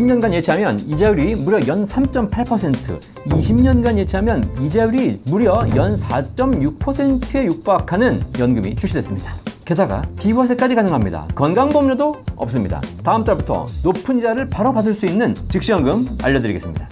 10년간 예치하면 이자율이 무려 연 3.8%, 20년간 예치하면 이자율이 무려 연 4.6%에 육박하는 연금이 출시됐습니다. 게다가 비과세까지 가능합니다. 건강보험료도 없습니다. 다음 달부터 높은 이자를 바로 받을 수 있는 즉시연금 알려드리겠습니다.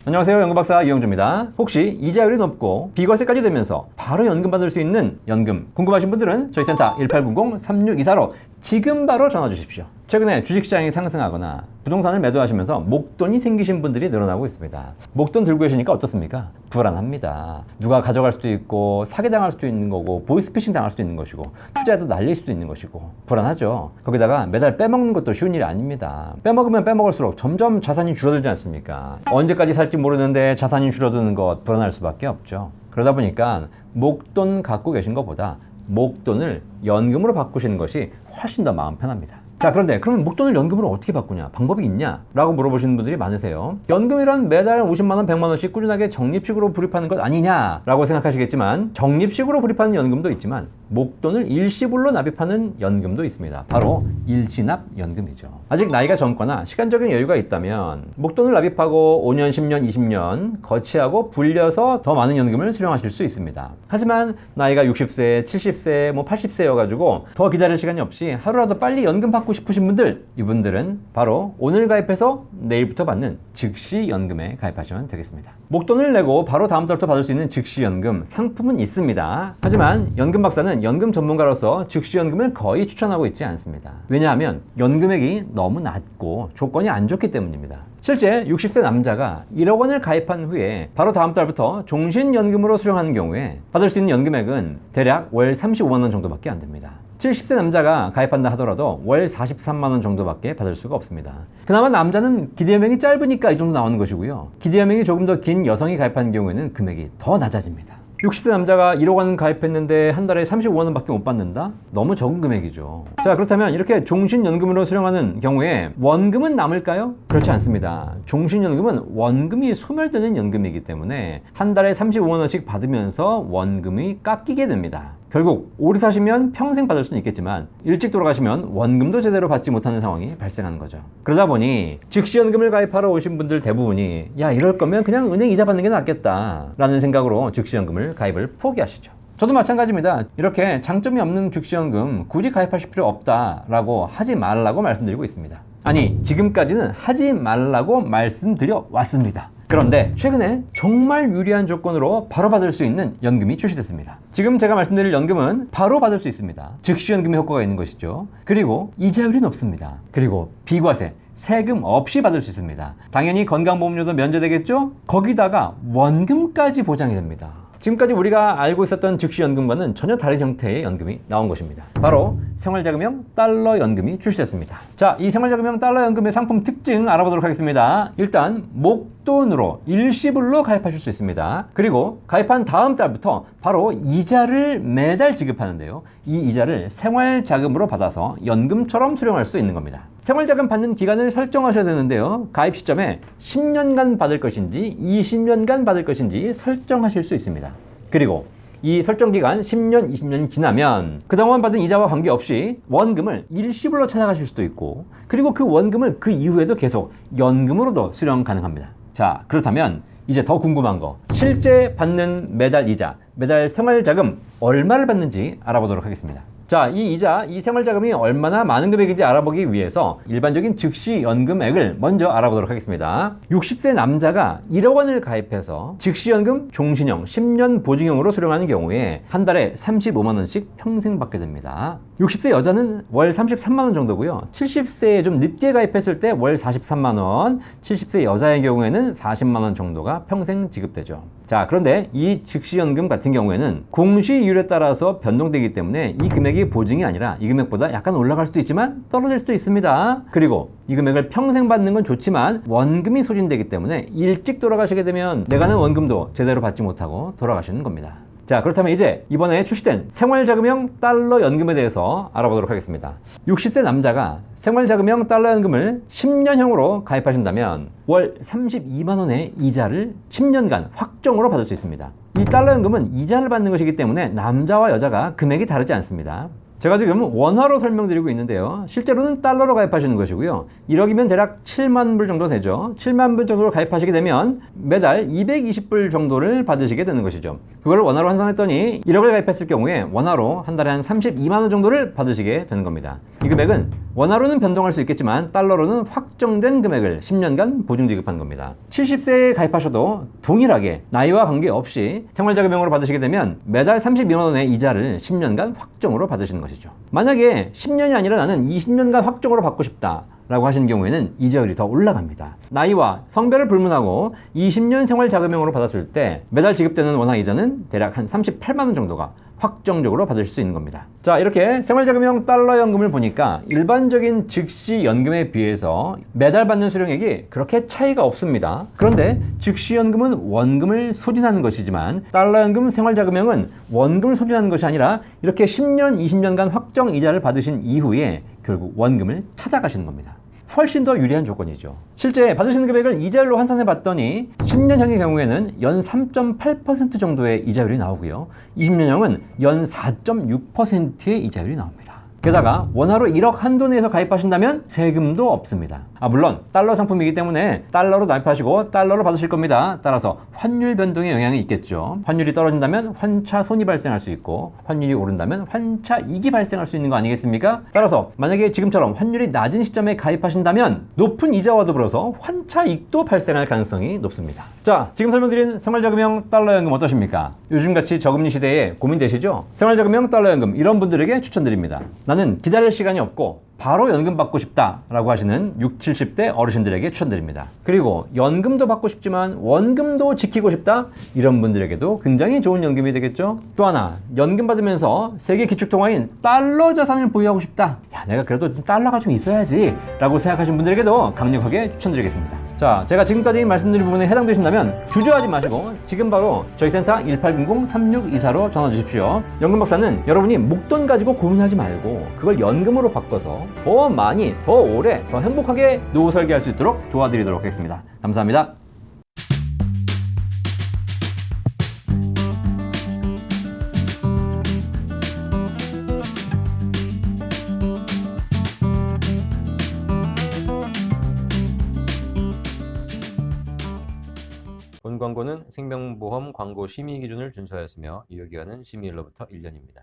안녕하세요, 연금박사 이영주입니다. 혹시 이자율이 높고 비과세까지 되면서 바로 연금 받을 수 있는 연금 궁금하신 분들은 저희 센터 1800-3624로 지금 바로 전화 주십시오. 최근에 주식시장이 상승하거나 부동산을 매도하시면서 목돈이 생기신 분들이 늘어나고 있습니다. 목돈 들고 계시니까 어떻습니까? 불안합니다. 누가 가져갈 수도 있고 사기당할 수도 있는 거고 보이스피싱 당할 수도 있는 것이고 투자에도 날릴 수도 있는 것이고 불안하죠. 거기다가 매달 빼먹는 것도 쉬운 일이 아닙니다. 빼먹으면 빼먹을수록 점점 자산이 줄어들지 않습니까? 언제까지 살지 모르는데 자산이 줄어드는 것 불안할 수밖에 없죠. 그러다 보니까 목돈 갖고 계신 것보다 목돈을 연금으로 바꾸시는 것이 훨씬 더 마음 편합니다. 자, 그런데 그럼 목돈을 연금으로 어떻게 바꾸냐? 방법이 있냐? 라고 물어보시는 분들이 많으세요. 연금이란 매달 50만원, 100만원씩 꾸준하게 적립식으로 불입하는 것 아니냐? 라고 생각하시겠지만 적립식으로 불입하는 연금도 있지만 목돈을 일시불로 납입하는 연금도 있습니다. 바로 일시납연금이죠. 아직 나이가 젊거나 시간적인 여유가 있다면 목돈을 납입하고 5년, 10년, 20년 거치하고 불려서 더 많은 연금을 수령하실 수 있습니다. 하지만 나이가 60세, 70세, 80세여가지고 더 기다릴 시간이 없이 하루라도 빨리 연금 받고 싶으신 분들, 이분들은 바로 오늘 가입해서 내일부터 받는 즉시연금에 가입하시면 되겠습니다. 목돈을 내고 바로 다음 달부터 받을 수 있는 즉시연금 상품은 있습니다. 하지만 연금박사는 연금 전문가로서 즉시연금을 거의 추천하고 있지 않습니다. 왜냐하면 연금액이 너무 낮고 조건이 안 좋기 때문입니다. 실제 60세 남자가 1억 원을 가입한 후에 바로 다음 달부터 종신연금으로 수령하는 경우에 받을 수 있는 연금액은 대략 월 35만 원 정도밖에 안 됩니다. 70세 남자가 가입한다 하더라도 월 43만 원 정도밖에 받을 수가 없습니다. 그나마 남자는 기대연명이 짧으니까 이 정도 나오는 것이고요. 기대연명이 조금 더 긴 여성이 가입하는 경우에는 금액이 더 낮아집니다. 60세 남자가 1억 원 가입했는데 한 달에 35만 원밖에 못 받는다? 너무 적은 금액이죠. 자, 그렇다면 이렇게 종신연금으로 수령하는 경우에 원금은 남을까요? 그렇지 않습니다. 종신연금은 원금이 소멸되는 연금이기 때문에 한 달에 35만 원씩 받으면서 원금이 깎이게 됩니다. 결국 오래 사시면 평생 받을 수는 있겠지만 일찍 돌아가시면 원금도 제대로 받지 못하는 상황이 발생하는 거죠. 그러다 보니 즉시연금을 가입하러 오신 분들 대부분이 야, 이럴 거면 그냥 은행 이자 받는 게 낫겠다 라는 생각으로 즉시연금을 가입을 포기하시죠. 저도 마찬가지입니다. 이렇게 장점이 없는 즉시연금 굳이 가입하실 필요 없다라고 하지 말라고 말씀드리고 있습니다. 아니, 지금까지는 하지 말라고 말씀드려 왔습니다. 그런데 최근에 정말 유리한 조건으로 바로 받을 수 있는 연금이 출시됐습니다. 지금 제가 말씀드릴 연금은 바로 받을 수 있습니다. 즉시연금의 효과가 있는 것이죠. 그리고 이자율이 높습니다. 그리고 비과세, 세금 없이 받을 수 있습니다. 당연히 건강보험료도 면제되겠죠? 거기다가 원금까지 보장이 됩니다. 지금까지 우리가 알고 있었던 즉시연금과는 전혀 다른 형태의 연금이 나온 것입니다. 바로 생활자금형 달러연금이 출시됐습니다. 자, 이 생활자금형 달러연금의 상품 특징 알아보도록 하겠습니다. 일단 목돈으로 일시불로 가입하실 수 있습니다. 그리고 가입한 다음 달부터 바로 이자를 매달 지급하는데요. 이 이자를 생활자금으로 받아서 연금처럼 수령할 수 있는 겁니다. 생활자금 받는 기간을 설정하셔야 되는데요. 가입 시점에 10년간 받을 것인지 20년간 받을 것인지 설정하실 수 있습니다. 그리고 이 설정 기간 10년, 20년이 지나면 그동안 받은 이자와 관계없이 원금을 일시불로 찾아가실 수도 있고, 그리고 그 원금을 그 이후에도 계속 연금으로도 수령 가능합니다. 자, 그렇다면 이제 더 궁금한 거, 실제 받는 매달 이자, 매달 생활자금 얼마를 받는지 알아보도록 하겠습니다. 자, 이 이자, 이 생활자금이 얼마나 많은 금액인지 알아보기 위해서 일반적인 즉시연금액을 먼저 알아보도록 하겠습니다. 60세 남자가 1억 원을 가입해서 즉시연금 종신형 10년 보증형으로 수령하는 경우에 한 달에 35만 원씩 평생 받게 됩니다. 60세 여자는 월 33만 원 정도고요. 70세에 좀 늦게 가입했을 때 월 43만 원, 70세 여자의 경우에는 40만 원 정도가 평생 지급되죠. 자, 그런데 이 즉시연금 같은 경우에는 공시율에 따라서 변동되기 때문에 이 금액이 보증이 아니라 이 금액보다 약간 올라갈 수도 있지만 떨어질 수도 있습니다. 그리고 이 금액을 평생 받는 건 좋지만 원금이 소진되기 때문에 일찍 돌아가시게 되면 내가는 원금도 제대로 받지 못하고 돌아가시는 겁니다. 자, 그렇다면 이제 이번에 출시된 생활자금형 달러연금에 대해서 알아보도록 하겠습니다. 60세 남자가 생활자금형 달러연금을 10년형으로 가입하신다면 월 32만 원의 이자를 10년간 확정으로 받을 수 있습니다. 이 달러연금은 이자를 받는 것이기 때문에 남자와 여자가 금액이 다르지 않습니다. 제가 지금 원화로 설명드리고 있는데요. 실제로는 달러로 가입하시는 것이고요. 1억이면 대략 7만 불 정도 되죠. 7만 불 정도로 가입하시게 되면 매달 220불 정도를 받으시게 되는 것이죠. 그걸 원화로 환산했더니 1억을 가입했을 경우에 원화로 한 달에 한 32만 원 정도를 받으시게 되는 겁니다. 이 금액은 원화로는 변동할 수 있겠지만 달러로는 확정된 금액을 10년간 보증 지급한 겁니다. 70세에 가입하셔도 동일하게 나이와 관계없이 생활자금형으로 받으시게 되면 매달 32만 원의 이자를 10년간 확정으로 받으시는 것이죠. 만약에 10년이 아니라 나는 20년간 확정으로 받고 싶다 라고 하시는 경우에는 이자율이 더 올라갑니다. 나이와 성별을 불문하고 20년 생활자금형으로 받았을 때 매달 지급되는 원화 이자는 대략 한 38만 원 정도가 확정적으로 받으실 수 있는 겁니다. 자, 이렇게 생활자금형 달러 연금을 보니까 일반적인 즉시 연금에 비해서 매달 받는 수령액이 그렇게 차이가 없습니다. 그런데 즉시 연금은 원금을 소진하는 것이지만 달러 연금 생활자금형은 원금을 소진하는 것이 아니라 이렇게 10년, 20년간 확정 이자를 받으신 이후에 결국 원금을 찾아가시는 겁니다. 훨씬 더 유리한 조건이죠. 실제 받으시는 금액을 이자율로 환산해 봤더니 10년형의 경우에는 연 3.8% 정도의 이자율이 나오고요. 20년형은 연 4.6%의 이자율이 나옵니다. 게다가 원화로 1억 한도 내에서 가입하신다면 세금도 없습니다. 물론 달러 상품이기 때문에 달러로 납입하시고 달러로 받으실 겁니다. 따라서 환율 변동에 영향이 있겠죠. 환율이 떨어진다면 환차 손이 발생할 수 있고 환율이 오른다면 환차 이익이 발생할 수 있는 거 아니겠습니까? 따라서 만약에 지금처럼 환율이 낮은 시점에 가입하신다면 높은 이자와 더불어서 환차 이익도 발생할 가능성이 높습니다. 자, 지금 설명드린 생활자금형 달러연금 어떠십니까? 요즘같이 저금리 시대에 고민되시죠? 생활자금형 달러연금 이런 분들에게 추천드립니다. 나는 기다릴 시간이 없고 바로 연금 받고 싶다라고 하시는 60, 70대 어르신들에게 추천드립니다. 그리고 연금도 받고 싶지만 원금도 지키고 싶다? 이런 분들에게도 굉장히 좋은 연금이 되겠죠? 또 하나, 연금 받으면서 세계 기축통화인 달러 자산을 보유하고 싶다. 야, 내가 그래도 달러가 좀 있어야지 라고 생각하시는 분들에게도 강력하게 추천드리겠습니다. 자, 제가 지금까지 말씀드린 부분에 해당되신다면 주저하지 마시고 지금 바로 저희 센터 1800-3624로 전화 주십시오. 연금 박사는 여러분이 목돈 가지고 고민하지 말고 그걸 연금으로 바꿔서 더 많이, 더 오래, 더 행복하게 노후 설계할 수 있도록 도와드리도록 하겠습니다. 감사합니다. 본 광고는 생명보험 광고 심의 기준을 준수하였으며 유효기간은 심의일로부터 1년입니다.